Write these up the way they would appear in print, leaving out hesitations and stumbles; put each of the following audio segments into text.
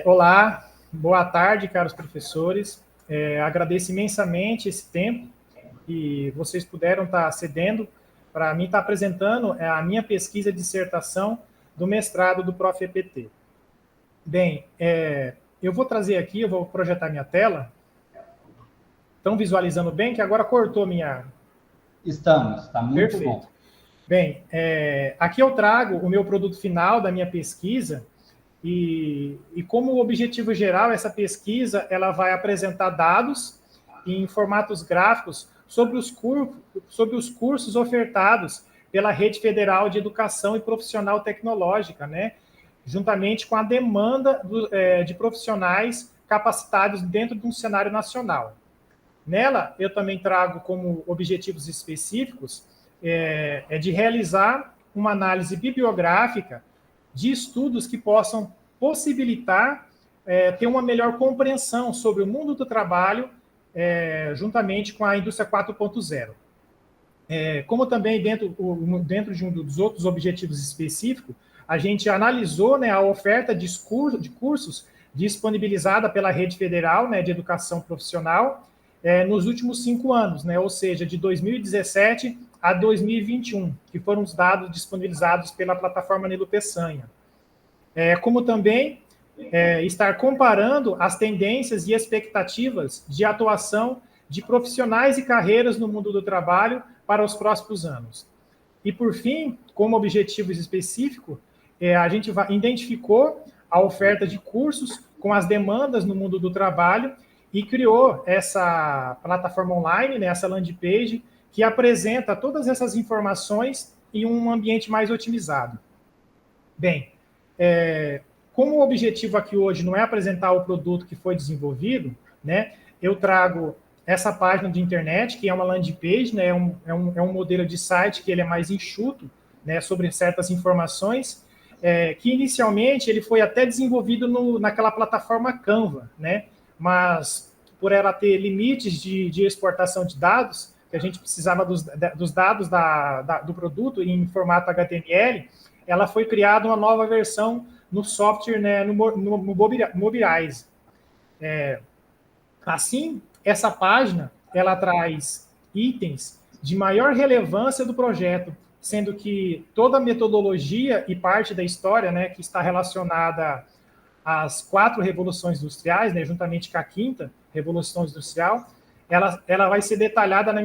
Olá, boa tarde, caros professores. Agradeço imensamente esse tempo que vocês puderam estar cedendo para mim estar apresentando a minha pesquisa de dissertação do mestrado do Prof. EPT. Bem, eu vou trazer aqui, eu vou projetar minha tela. Estão visualizando bem? Que agora cortou minha... Estamos, está muito Perfeito. bom. Bem, aqui eu trago o meu produto final da minha pesquisa e como objetivo geral, essa pesquisa ela vai apresentar dados em formatos gráficos sobre os cursos ofertados pela Rede Federal de Educação e Profissional Tecnológica, né? Juntamente com a demanda de profissionais capacitados dentro de um cenário nacional. Nela, eu também trago como objetivos específicos de realizar uma análise bibliográfica de estudos que possam possibilitar ter uma melhor compreensão sobre o mundo do trabalho juntamente com a indústria 4.0. Como também dentro de um dos outros objetivos específicos, a gente analisou, né, a oferta de cursos disponibilizada pela Rede Federal, né, de Educação Profissional nos últimos 5 anos, né, ou seja, de 2017 a 2021, que foram os dados disponibilizados pela plataforma Nilo Peçanha. Como também estar comparando as tendências e expectativas de atuação de profissionais e carreiras no mundo do trabalho para os próximos anos. E, por fim, como objetivo específico, a gente identificou a oferta de cursos com as demandas no mundo do trabalho e criou essa plataforma online, né, essa landing page, que apresenta todas essas informações em um ambiente mais otimizado. Bem, como o objetivo aqui hoje não é apresentar o produto que foi desenvolvido, né, eu trago essa página de internet, que é uma landing page, né, é um modelo de site que ele é mais enxuto, né, sobre certas informações, que inicialmente ele foi até desenvolvido naquela plataforma Canva, né, mas por ela ter limites de exportação de dados, que a gente precisava dos dados do produto em formato HTML, ela foi criada uma nova versão no software, né, no Mobilize. Assim, essa página, ela traz itens de maior relevância do projeto, sendo que toda a metodologia e parte da história, né, que está relacionada às 4 revoluções industriais, né, juntamente com a 5ª revolução industrial, ela vai ser detalhada na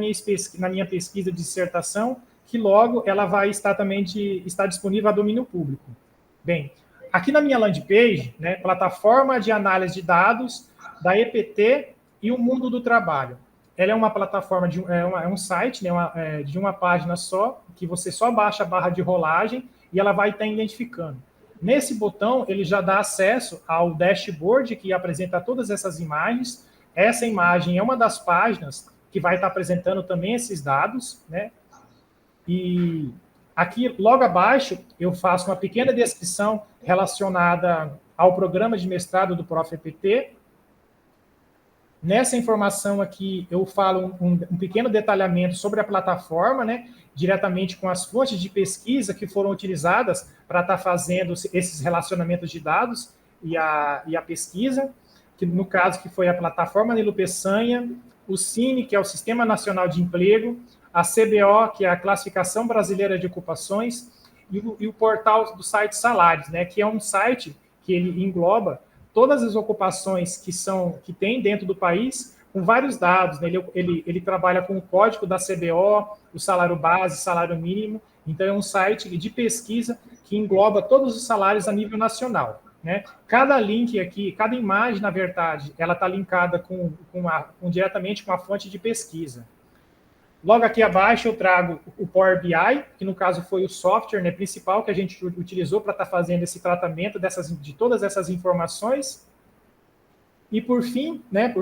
minha pesquisa de dissertação, que logo ela vai estar também está disponível a domínio público. Bem, aqui na minha landing page, né, plataforma de análise de dados da EPT e o mundo do trabalho. Ela é uma plataforma, um site, né, de uma página só, que você só baixa a barra de rolagem e ela vai estar identificando. Nesse botão, ele já dá acesso ao dashboard, que apresenta todas essas imagens. Essa imagem é uma das páginas que vai estar apresentando também esses dados, né? E aqui, logo abaixo, eu faço uma pequena descrição relacionada ao programa de mestrado do Prof. EPT. Nessa informação aqui, eu falo um pequeno detalhamento sobre a plataforma, né, diretamente com as fontes de pesquisa que foram utilizadas para estar fazendo esses relacionamentos de dados e a pesquisa, que no caso que foi a plataforma Nilo Peçanha, o Cine, que é o Sistema Nacional de Emprego, a CBO, que é a Classificação Brasileira de Ocupações, e o portal do site Salários, né, que é um site que ele engloba todas as ocupações que tem dentro do país, com vários dados, né? Ele trabalha com o código da CBO, o salário base, salário mínimo, então é um site de pesquisa que engloba todos os salários a nível nacional, né? Cada link aqui, cada imagem, na verdade, ela está linkada diretamente com a fonte de pesquisa. Logo aqui abaixo eu trago o Power BI, que no caso foi o software, né, principal que a gente utilizou para estar fazendo esse tratamento de todas essas informações. E por fim, né,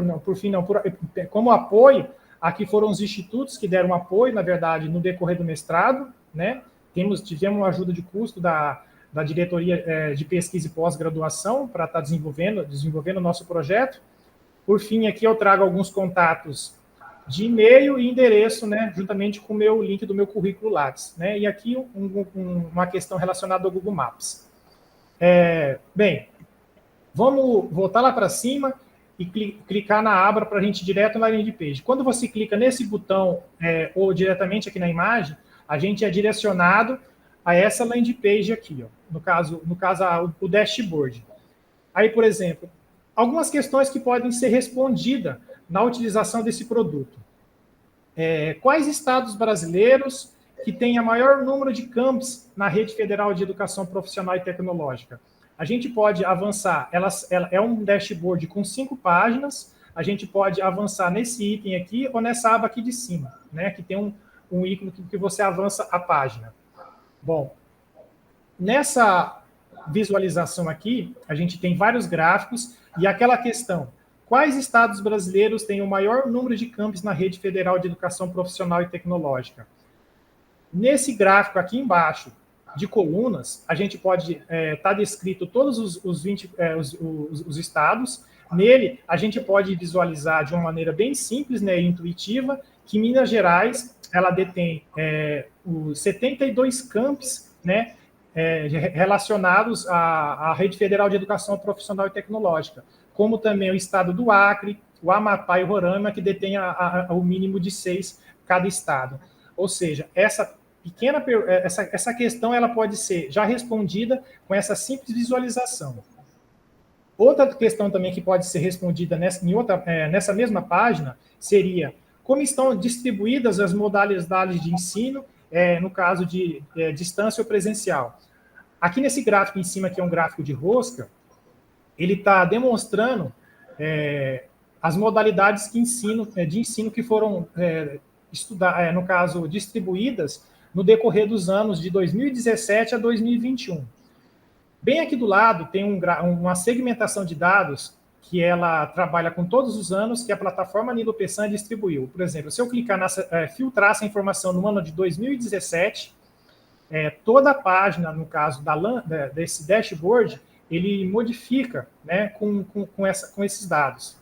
como apoio, aqui foram os institutos que deram apoio, na verdade, no decorrer do mestrado, né? Tivemos uma ajuda de custo da diretoria de pesquisa e pós-graduação para estar desenvolvendo o nosso projeto. Por fim, aqui eu trago alguns contatos de e-mail e endereço, né, juntamente com o meu link do meu currículo Lattes, né, e aqui uma questão relacionada ao Google Maps. Bem, Vamos voltar lá para cima e clicar na aba para a gente ir direto na landing page. Quando você clica nesse botão ou diretamente aqui na imagem, a gente é direcionado a essa landing page aqui, ó. No caso o dashboard. Aí, por exemplo, algumas questões que podem ser respondidas na utilização desse produto. Quais estados brasileiros que têm a maior número de campos na Rede Federal de Educação Profissional e Tecnológica? A gente pode avançar, ela é um dashboard com 5 páginas, a gente pode avançar nesse item aqui ou nessa aba aqui de cima, né, que tem um ícone que você avança a página. Bom, nessa visualização aqui, a gente tem vários gráficos e aquela questão, quais estados brasileiros têm o maior número de campos na Rede Federal de Educação Profissional e Tecnológica? Nesse gráfico aqui embaixo, de colunas, a gente pode tá descrito todos os estados. Nele, a gente pode visualizar de uma maneira bem simples, né, e intuitiva, que Minas Gerais ela detém os 72 campos, né, relacionados à Rede Federal de Educação Profissional e Tecnológica, como também o estado do Acre, o Amapá e o Roraima, que detém o mínimo de 6 cada estado. Ou seja, essa questão ela pode ser já respondida com essa simples visualização. Outra questão também que pode ser respondida nessa mesma página seria como estão distribuídas as modalidades de ensino, no caso de distância ou presencial. Aqui nesse gráfico em cima, que é um gráfico de rosca, ele está demonstrando as modalidades de ensino que foram no caso, distribuídas no decorrer dos anos de 2017 a 2021. Bem aqui do lado tem uma segmentação de dados que ela trabalha com todos os anos que a plataforma Nilo Peçanha distribuiu. Por exemplo, se eu clicar filtrar essa informação no ano de 2017, toda a página, no caso desse dashboard, ele modifica, né, com esses dados.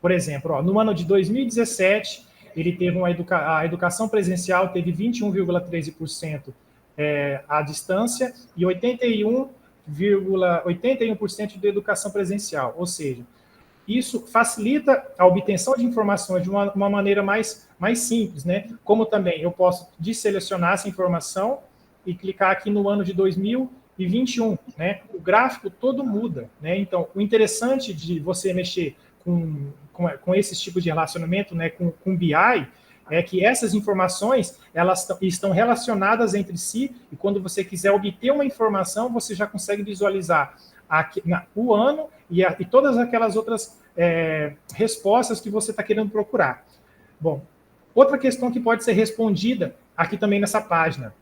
Por exemplo, ó, no ano de 2017, ele teve a educação presencial teve 21,13% à distância e 81% de educação presencial. Ou seja, isso facilita a obtenção de informações de uma maneira mais simples, né? Como também eu posso desselecionar essa informação e clicar aqui no ano de 2021, né? O gráfico todo muda, né? Então, o interessante de você mexer com esses tipos de relacionamento, né, com BI, é que essas informações elas estão relacionadas entre si e quando você quiser obter uma informação, você já consegue visualizar o ano e todas aquelas outras respostas que você está querendo procurar. Bom, outra questão que pode ser respondida aqui também nessa página.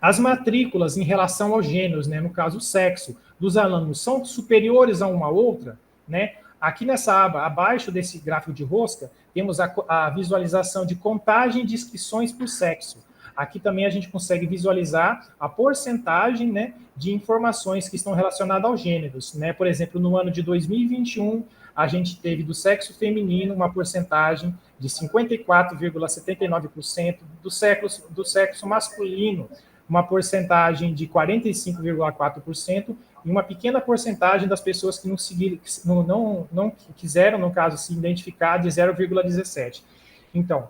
As matrículas em relação aos gêneros, né, no caso o sexo, dos alunos são superiores a uma outra, né? Aqui nessa aba, abaixo desse gráfico de rosca, temos a visualização de contagem de inscrições por sexo. Aqui também a gente consegue visualizar a porcentagem, né, de informações que estão relacionadas aos gêneros, né? Por exemplo, no ano de 2021, a gente teve do sexo feminino uma porcentagem de 54,79%, do sexo masculino uma porcentagem de 45,4%, e uma pequena porcentagem das pessoas que não quiseram, no caso, se identificar, de 0,17%. Então,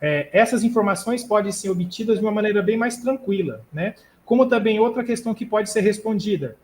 essas informações podem ser obtidas de uma maneira bem mais tranquila, né? Como também outra questão que pode ser respondida,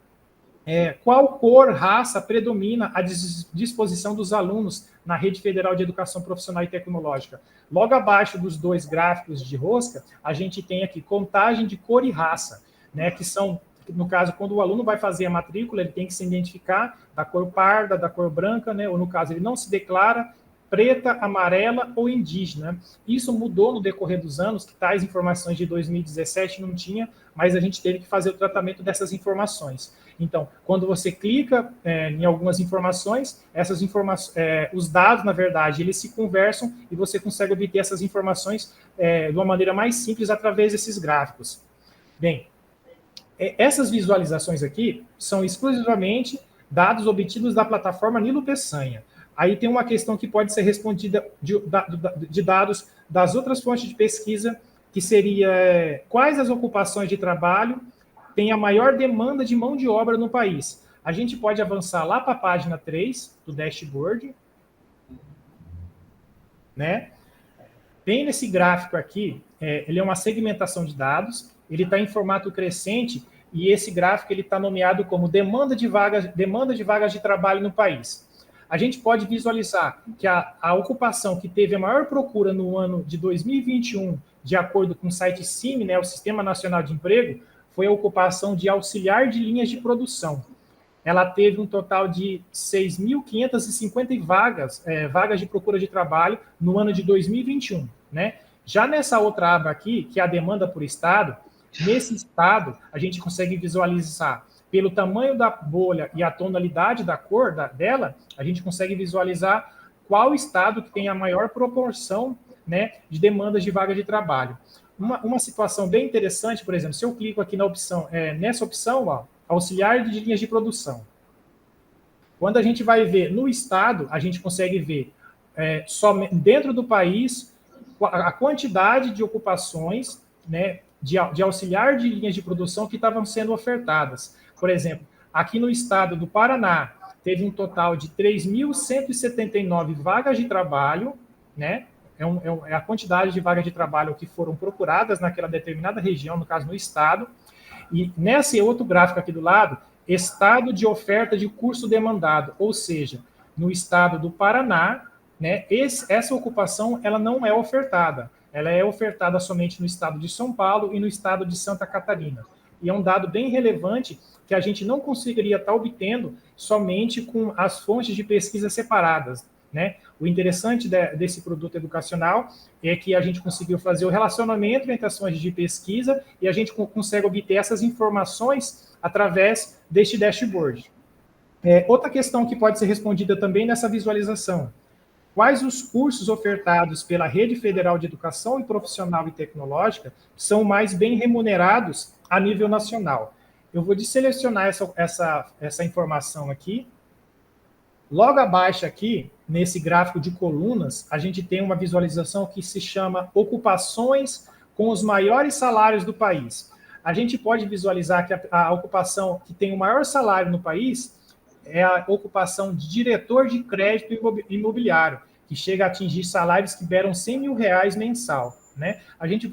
qual cor, raça predomina à disposição dos alunos na Rede Federal de Educação Profissional e Tecnológica? Logo abaixo dos dois gráficos de rosca, a gente tem aqui contagem de cor e raça, né, que são, no caso, quando o aluno vai fazer a matrícula, ele tem que se identificar da cor parda, da cor branca, né, ou no caso, ele não se declara preta, amarela ou indígena. Isso mudou no decorrer dos anos, que tais informações de 2017 não tinha, mas a gente teve que fazer o tratamento dessas informações. Então, quando você clica em algumas informações, os dados, na verdade, eles se conversam e você consegue obter essas informações de uma maneira mais simples através desses gráficos. Bem, essas visualizações aqui são exclusivamente dados obtidos da plataforma Nilo Peçanha. Aí tem uma questão que pode ser respondida de dados das outras fontes de pesquisa, que seria quais as ocupações de trabalho tem a maior demanda de mão de obra no país. A gente pode avançar lá para a página 3 do dashboard, né? Tem nesse gráfico aqui, ele é uma segmentação de dados, ele está em formato crescente, e esse gráfico ele está nomeado como demanda de vagas de trabalho no país. A gente pode visualizar que a ocupação que teve a maior procura no ano de 2021, de acordo com o site CIMI, né, o Sistema Nacional de Emprego, foi a ocupação de auxiliar de linhas de produção. Ela teve um total de 6.550 vagas de procura de trabalho no ano de 2021, né? Já nessa outra aba aqui, que é a demanda por estado, nesse estado a gente consegue visualizar pelo tamanho da bolha e a tonalidade da cor dela, a gente consegue visualizar qual estado que tem a maior proporção, né, de demandas de vaga de trabalho. Uma situação bem interessante, por exemplo, se eu clico aqui na opção, nessa opção, ó, auxiliar de linhas de produção. Quando a gente vai ver no estado, a gente consegue ver dentro do país a quantidade de ocupações, né, de auxiliar de linhas de produção que estavam sendo ofertadas. Por exemplo, aqui no estado do Paraná, teve um total de 3.179 vagas de trabalho, né? É a quantidade de vagas de trabalho que foram procuradas naquela determinada região, no caso no estado. E nesse outro gráfico aqui do lado, estado de oferta de curso demandado, ou seja, no estado do Paraná, né, essa ocupação ela não é ofertada, ela é ofertada somente no estado de São Paulo e no estado de Santa Catarina. E é um dado bem relevante que a gente não conseguiria estar obtendo somente com as fontes de pesquisa separadas, né? O interessante desse produto educacional é que a gente conseguiu fazer o relacionamento entre as fontes de pesquisa e a gente consegue obter essas informações através deste dashboard. Outra questão que pode ser respondida também nessa visualização: quais os cursos ofertados pela Rede Federal de Educação e Profissional e Tecnológica são mais bem remunerados a nível nacional? Eu vou desselecionar essa informação aqui. Logo abaixo aqui, nesse gráfico de colunas, a gente tem uma visualização que se chama ocupações com os maiores salários do país. A gente pode visualizar que a ocupação que tem o maior salário no país é a ocupação de diretor de crédito imobiliário, que chega a atingir salários que beiram R$100 mil mensal, né?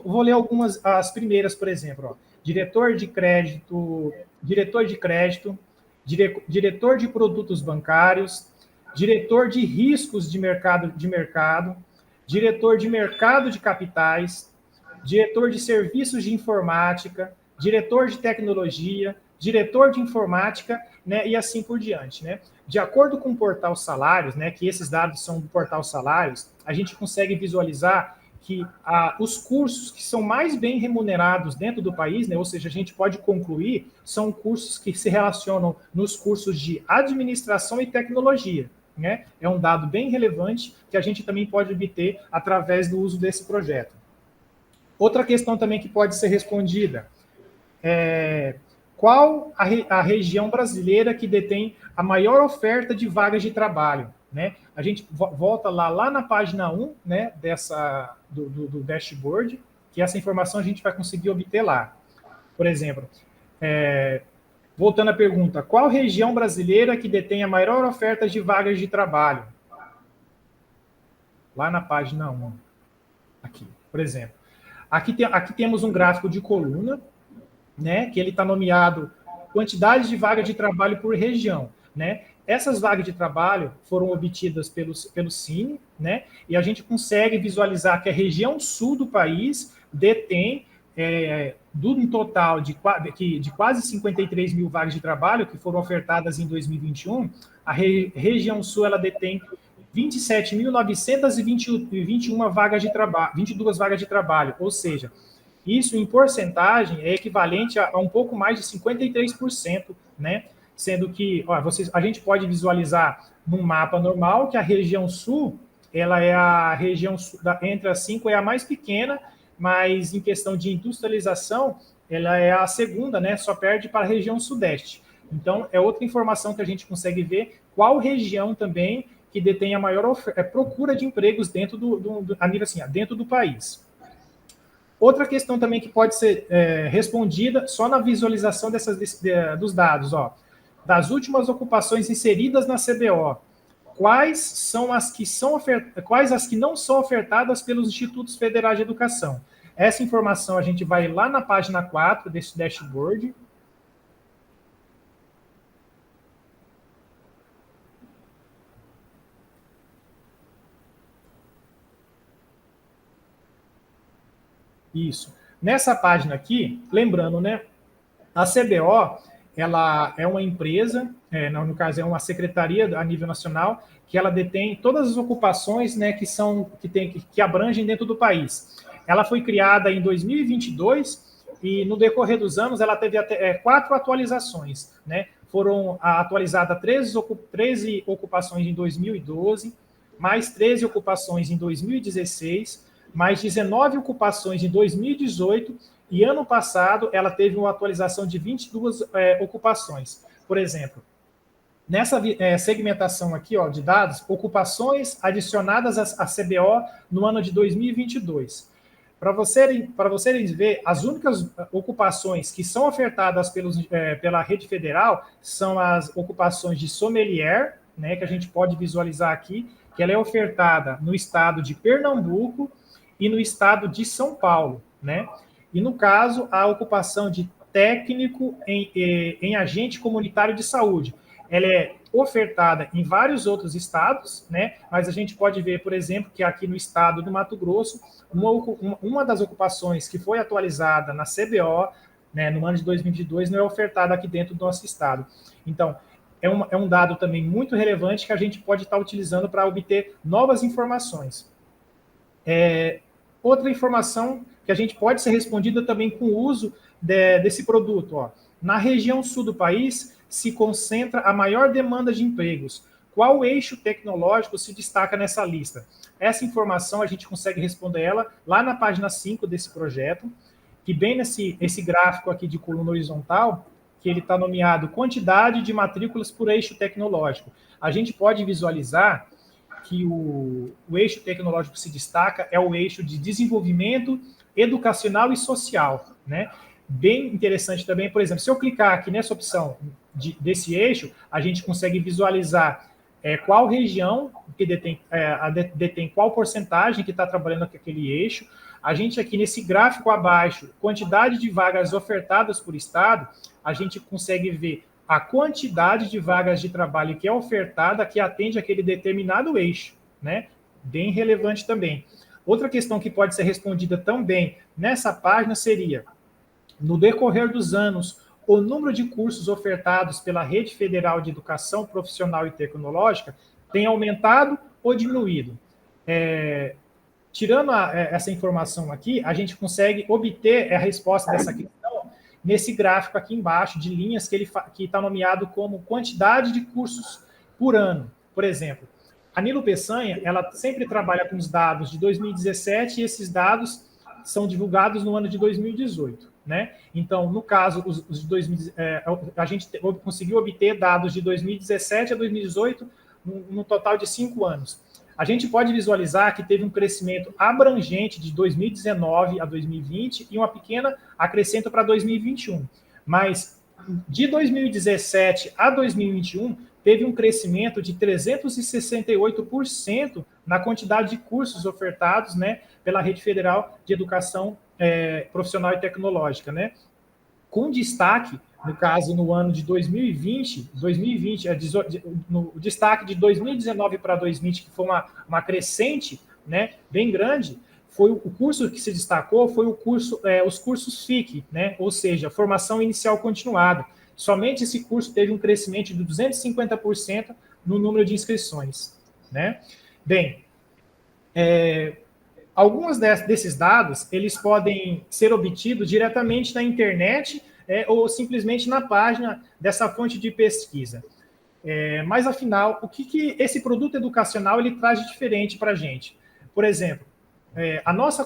Vou ler algumas, as primeiras, por exemplo, ó. Diretor de crédito, diretor de produtos bancários, diretor de riscos de mercado, diretor de mercado de capitais, diretor de serviços de informática, diretor de tecnologia, diretor de informática, né, e assim por diante, né? De acordo com o Portal Salários, né, que esses dados são do Portal Salários, a gente consegue visualizar que os cursos que são mais bem remunerados dentro do país, né, ou seja, a gente pode concluir, são cursos que se relacionam nos cursos de administração e tecnologia, né? É um dado bem relevante que a gente também pode obter através do uso desse projeto. Outra questão também que pode ser respondida é: qual a região brasileira que detém a maior oferta de vagas de trabalho, né? A gente volta lá na página 1, né, do dashboard, que essa informação a gente vai conseguir obter lá. Por exemplo, voltando à pergunta, qual região brasileira que detém a maior oferta de vagas de trabalho? Lá na página 1, aqui, por exemplo. Aqui temos um gráfico de coluna, né, que ele está nomeado quantidade de vagas de trabalho por região, né? Essas vagas de trabalho foram obtidas pelo CIMI, né? E a gente consegue visualizar que a região sul do país detém, um total de quase 53 mil vagas de trabalho que foram ofertadas em 2021, a região sul ela detém 27.921 vagas de trabalho, 22 vagas de trabalho, ou seja, isso em porcentagem é equivalente a um pouco mais de 53%, né? Sendo que a gente pode visualizar num mapa normal que a região sul, ela é a região entre as 5 é a mais pequena, mas em questão de industrialização, ela é a segunda, né? Só perde para a região sudeste. Então, é outra informação que a gente consegue ver qual região também que detém a maior procura de empregos dentro a nível assim, dentro do país. Outra questão também que pode ser respondida só na visualização dos dados, ó. Das últimas ocupações inseridas na CBO, quais as que não são ofertadas pelos institutos federais de educação? Essa informação a gente vai lá na página 4 desse dashboard. Isso. Nessa página aqui, lembrando, né? A CBO, ela é uma empresa, no caso é uma secretaria a nível nacional, que ela detém todas as ocupações, né, que abrangem dentro do país. Ela foi criada em 2022 e no decorrer dos anos ela teve até 4 atualizações, né? Foram atualizadas 13 ocupações em 2012, mais 13 ocupações em 2016, mais 19 ocupações em 2018, e ano passado ela teve uma atualização de 22 ocupações. Por exemplo, nessa segmentação aqui, ó, de dados, ocupações adicionadas à CBO no ano de 2022. Para vocês verem, as únicas ocupações que são ofertadas pela rede federal são as ocupações de sommelier, né, que a gente pode visualizar aqui, que ela é ofertada no estado de Pernambuco e no estado de São Paulo, né? E no caso, a ocupação de técnico em agente comunitário de saúde. Ela é ofertada em vários outros estados, né? Mas a gente pode ver, por exemplo, que aqui no estado do Mato Grosso, uma das ocupações que foi atualizada na CBO, né, no ano de 2022, não é ofertada aqui dentro do nosso estado. Então, é um dado também muito relevante que a gente pode estar utilizando para obter novas informações. Outra informação que a gente pode ser respondida também com o uso desse produto. Ó. Na região sul do país se concentra a maior demanda de empregos. Qual eixo tecnológico se destaca nessa lista? Essa informação a gente consegue responder ela lá na página 5 desse projeto, que bem esse gráfico aqui de coluna horizontal, que ele está nomeado quantidade de matrículas por eixo tecnológico. A gente pode visualizar que o eixo tecnológico que se destaca é o eixo de desenvolvimento educacional e social, né? Bem interessante também, por exemplo, se eu clicar aqui nessa opção desse eixo, a gente consegue visualizar qual região que detém qual porcentagem que está trabalhando com aquele eixo. A gente aqui nesse gráfico abaixo, quantidade de vagas ofertadas por estado, a gente consegue ver a quantidade de vagas de trabalho que é ofertada que atende aquele determinado eixo, né? Bem relevante também. Outra questão que pode ser respondida também nessa página seria, no decorrer dos anos, o número de cursos ofertados pela Rede Federal de Educação Profissional e Tecnológica tem aumentado ou diminuído? Tirando essa informação aqui, a gente consegue obter a resposta dessa questão nesse gráfico aqui embaixo, de linhas que está nomeado como quantidade de cursos por ano. Por exemplo, a Nilo Peçanha, ela sempre trabalha com os dados de 2017 e esses dados são divulgados no ano de 2018, né? Então, no caso, os de 2000, a gente conseguiu obter dados de 2017 a 2018 no total de 5 anos. A gente pode visualizar que teve um crescimento abrangente de 2019 a 2020 e uma pequena acrescento para 2021. Mas de 2017 a 2021, teve um crescimento de 368% na quantidade de cursos ofertados, né, pela Rede Federal de Educação Profissional e Tecnológica, né? Com destaque, no caso, no ano de 2020, no destaque de 2019 para 2020, que foi uma crescente, né, bem grande, foi o curso que se destacou, foi os cursos FIC, né, ou seja, Formação Inicial Continuada. Somente esse curso teve um crescimento de 250% no número de inscrições, né? Bem, alguns desses dados, eles podem ser obtidos diretamente na internet, ou simplesmente na página dessa fonte de pesquisa. Mas, afinal, o que esse produto educacional ele traz de diferente para a gente? Por exemplo, a nossa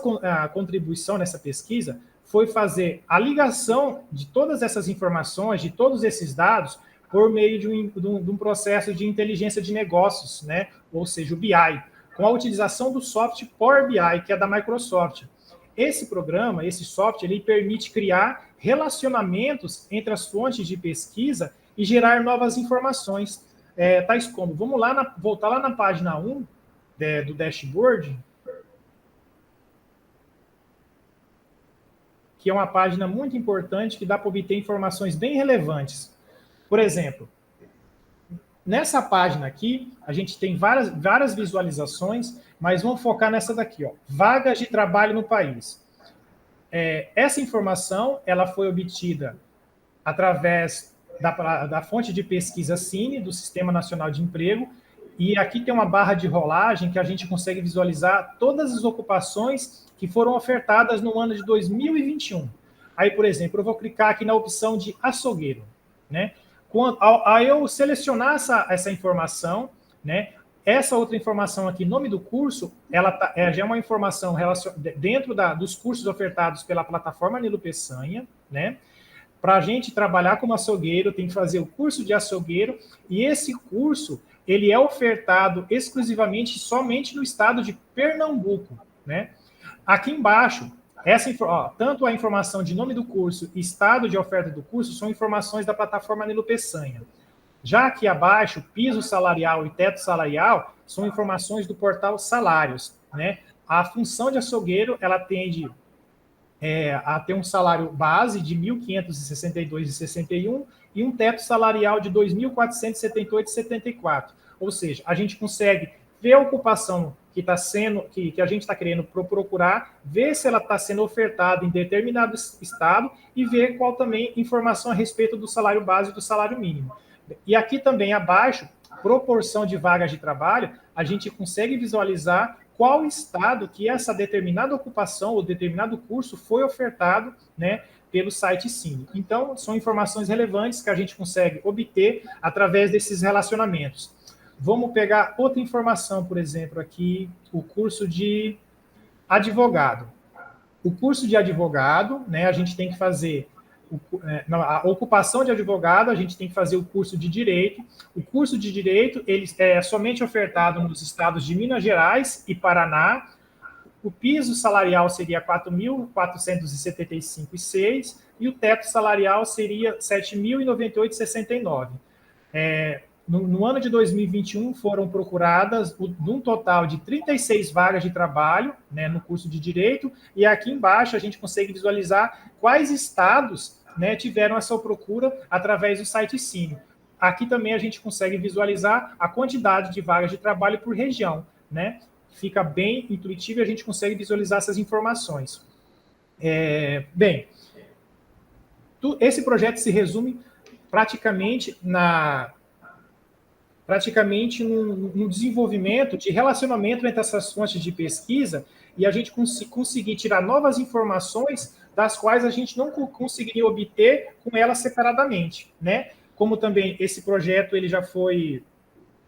contribuição nessa pesquisa foi fazer a ligação de todas essas informações, de todos esses dados, por meio de um processo de inteligência de negócios, né? Ou seja, o BI, com a utilização do software Power BI, que é da Microsoft. esse programa, esse software, ele permite criar relacionamentos entre as fontes de pesquisa e gerar novas informações, tais como, vamos lá, voltar lá na página 1 do dashboard, que é uma página muito importante, que dá para obter informações bem relevantes. Por exemplo, nessa página aqui, a gente tem várias visualizações, mas vamos focar nessa daqui, ó, vagas de trabalho no país. Essa informação ela foi obtida através da fonte de pesquisa Cine, do Sistema Nacional de Emprego, e aqui tem uma barra de rolagem que a gente consegue visualizar todas as ocupações que foram ofertadas no ano de 2021. Aí, por exemplo, eu vou clicar aqui na opção de açougueiro, né? Ao eu selecionar essa informação, né? Essa outra informação aqui, nome do curso, ela já é uma informação dentro dos cursos ofertados pela plataforma Nilo Peçanha, né? Para a gente trabalhar como açougueiro, tem que fazer o curso de açougueiro, e esse curso, ele é ofertado exclusivamente somente no estado de Pernambuco, né? Aqui embaixo, tanto a informação de nome do curso e estado de oferta do curso são informações da plataforma Nilo Peçanha. Já aqui abaixo, piso salarial e teto salarial são informações do portal Salários, né? A função de açougueiro, ela tende a ter um salário base de R$ 1.562,61 e um teto salarial de R$ 2.478,74. Ou seja, a gente consegue ver a ocupação que a gente está querendo procurar, ver se ela está sendo ofertada em determinado estado e ver qual também informação a respeito do salário base e do salário mínimo. E aqui também abaixo, proporção de vagas de trabalho, a gente consegue visualizar qual estado que essa determinada ocupação ou determinado curso foi ofertado, né, pelo site Cine. Então, são informações relevantes que a gente consegue obter através desses relacionamentos. Vamos pegar outra informação, por exemplo, aqui, o curso de advogado. O curso de advogado, né, a gente tem que fazer a ocupação de advogado, a gente tem que fazer o curso de Direito. O curso de Direito ele é somente ofertado nos estados de Minas Gerais e Paraná. O piso salarial seria R$ 4.475,06 e o teto salarial seria R$ 7.098,69. No ano de 2021, foram procuradas um total de 36 vagas de trabalho, né, no curso de Direito, e aqui embaixo a gente consegue visualizar quais estados, né, tiveram essa procura através do site Cine. Aqui também a gente consegue visualizar a quantidade de vagas de trabalho por região, né? Fica bem intuitivo e a gente consegue visualizar essas informações. Esse projeto se resume praticamente no desenvolvimento de relacionamento entre essas fontes de pesquisa e a gente conseguir tirar novas informações das quais a gente não conseguiria obter com elas separadamente, né? Como também esse projeto,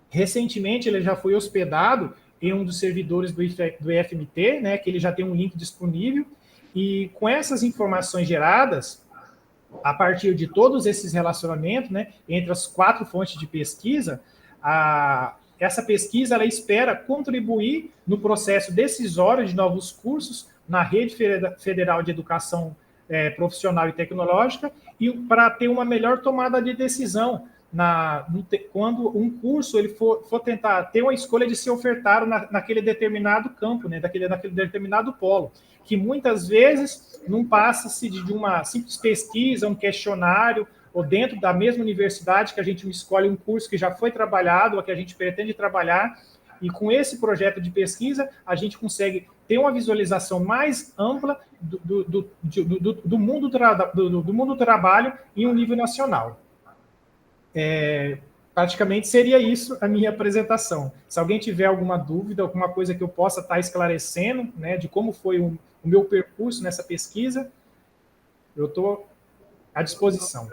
recentemente, ele já foi hospedado em um dos servidores do IFMT, né? Que ele já tem um link disponível, e com essas informações geradas, a partir de todos esses relacionamentos, né, entre as 4 fontes de pesquisa, essa pesquisa ela espera contribuir no processo decisório de novos cursos na Rede Federal de Educação Profissional e Tecnológica e para ter uma melhor tomada de decisão quando um curso ele for tentar ter uma escolha de ser ofertado naquele determinado campo, né, naquele determinado polo, que muitas vezes não passa-se de uma simples pesquisa, um questionário, ou dentro da mesma universidade que a gente escolhe um curso que já foi trabalhado, ou que a gente pretende trabalhar, e com esse projeto de pesquisa, a gente consegue ter uma visualização mais ampla do mundo do trabalho em um nível nacional. Praticamente seria isso a minha apresentação. Se alguém tiver alguma dúvida, alguma coisa que eu possa estar esclarecendo, né, de como foi o meu percurso nessa pesquisa, eu estou à disposição.